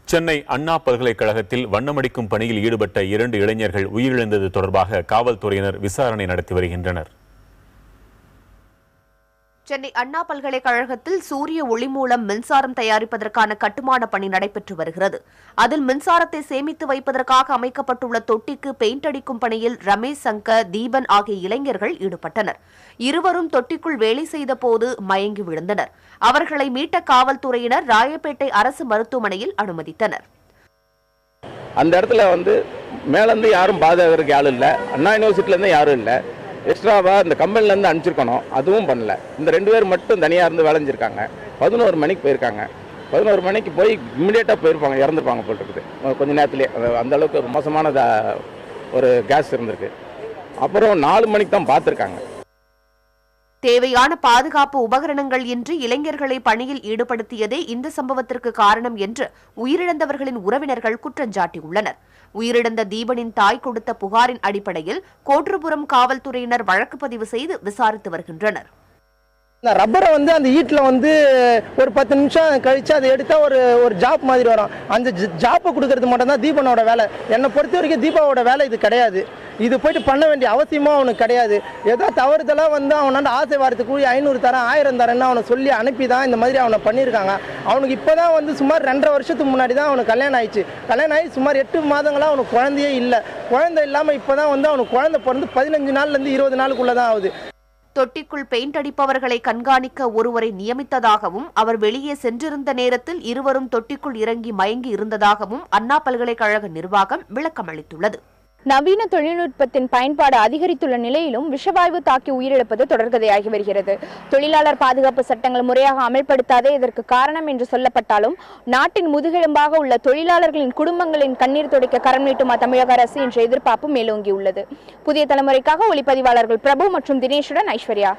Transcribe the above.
சென்னை அண்ணா பல்கலைக்கழகத்தில் வண்ணமடிக்கும் பணியில் ஈடுபட்ட 2 இளைஞர்கள் உயிரிழந்தது தொடர்பாக காவல்துறையினர் விசாரணை நடத்தி வருகின்றனர். சென்னை அண்ணா பல்கலைக்கழகத்தில் சூரிய ஒளி மூலம் மின்சாரம் தயாரிப்பதற்கான கட்டுமான பணி நடைபெற்று வருகிறது. அதில் மின்சாரத்தை சேமித்து வைப்பதற்காக அமைக்கப்பட்டுள்ள தொட்டிக்கு பெயிண்ட் அடிக்கும் பணியில் ரமேஷ் சங்கர், தீபன் ஆகிய இளைஞர்கள் ஈடுபட்டனர். இருவரும் தொட்டிக்குள் வேலை செய்த போது மயங்கி விழுந்தனர். அவர்களை மீட்ட காவல்துறையினர் ராயப்பேட்டை அரசு மருத்துவமனையில் அனுமதித்தனர். அந்த இடத்துல மேலேருந்து யாரும் பாதுகாக்கிறதுக்கு யாரும் இல்லை, அண்ணா யூனிவர்சிட்டிலேருந்து யாரும் இல்லை. எக்ஸ்ட்ராவாக இந்த கம்பெனிலேருந்து அனுப்பிச்சிருக்கணும், அதுவும் பண்ணல. இந்த 2 பேர் மட்டும் தனியாக இருந்து விளைஞ்சிருக்காங்க. 11 மணிக்கு போயிருக்காங்க. 11 மணிக்கு போய் இம்மிடியேட்டாக போயிருப்பாங்க, இறந்துருப்பாங்க போல் இருக்குது கொஞ்சம் நேரத்துலேயே. அந்தளவுக்கு ஒரு மோசமான ஒரு கேஸ் இருந்திருக்கு. அப்புறம் 4 மணிக்கு தான் பார்த்துருக்காங்க. தேவையான பாதுகாப்பு உபகரணங்கள் இன்றி இளைஞர்களை பணியில் ஈடுபடுத்தியதே இந்த சம்பவத்திற்கு காரணம் என்று உயிரிழந்தவர்களின் உறவினர்கள் குற்றஞ்சாட்டியுள்ளனர். உயிரிழந்த தீபனின் தாய் கொடுத்த புகாரின் அடிப்படையில் கோட்டூர்புரம் காவல்துறையினர் வழக்கு பதிவு செய்து விசாரித்து வருகின்றனர். ரப்பரை அந்த ஈட்டில் ஒரு 10 நிமிஷம் கழிச்சு அதை எடுத்தா ஒரு ஜாப் மாதிரி வரும். அந்த ஜாப்பை கொடுக்கறது மட்டும் தான் தீபனோட வேலை. என்னை பொறுத்த வரைக்கும் தீபாவோட வேலை இது கிடையாது. இது போயிட்டு பண்ண வேண்டிய அவசியமும் அவனுக்கு கிடையாது. ஏதோ தவறுதலாக அவனாண்ட ஆசை வாரத்துக்கு கூடி 500 தரேன் 1000 தரேன்னு அவனை சொல்லி அனுப்பி தான் இந்த மாதிரி அவனை பண்ணியிருக்காங்க. அவனுக்கு இப்போ தான் சுமார் 2.5 வருஷத்துக்கு முன்னாடி தான் அவனுக்கு கல்யாணம் ஆயிடுச்சு. கல்யாணம் ஆகி சுமார் 8 மாதங்களாக அவனுக்கு குழந்தையே இல்லை. குழந்தை இல்லாமல் இப்போ தான் அவனுக்கு குழந்தை பிறந்து 15 நாள்லேருந்து 20 நாளுக்குள்ளே தான் ஆகுது. தொட்டிக்குள் பெயிண்ட் அடிப்பவர்களை கண்காணிக்க ஒருவரை நியமித்ததாகவும் அவர் வெளியே சென்றிருந்த நேரத்தில் இருவரும் தொட்டிக்குள் இறங்கி மயங்கி இருந்ததாகவும் அண்ணா பல்கலைக்கழக நிர்வாகம் விளக்கமளித்துள்ளது. நவீன தொழில்நுட்பத்தின் பயன்பாடு அதிகரித்துள்ள நிலையிலும் விஷவாயு தாக்கி உயிரிழப்பது தொடர்கதையாகி வருகிறது. தொழிலாளர் பாதுகாப்பு சட்டங்கள் முறையாக அமல்படுத்தாதே இதற்கு காரணம் என்று சொல்லப்பட்டாலும் நாட்டின் முதுகெலும்பாக உள்ள தொழிலாளர்களின் குடும்பங்களின் கண்ணீர் துடைக்க கரம் நீட்டுமா தமிழக அரசு என்ற எதிர்பார்ப்பு மேலோங்கியுள்ளது. புதிய தலைமுறைக்காக ஒளிப்பதிவாளர்கள் பிரபு மற்றும் தினேஷுடன் ஐஸ்வர்யா.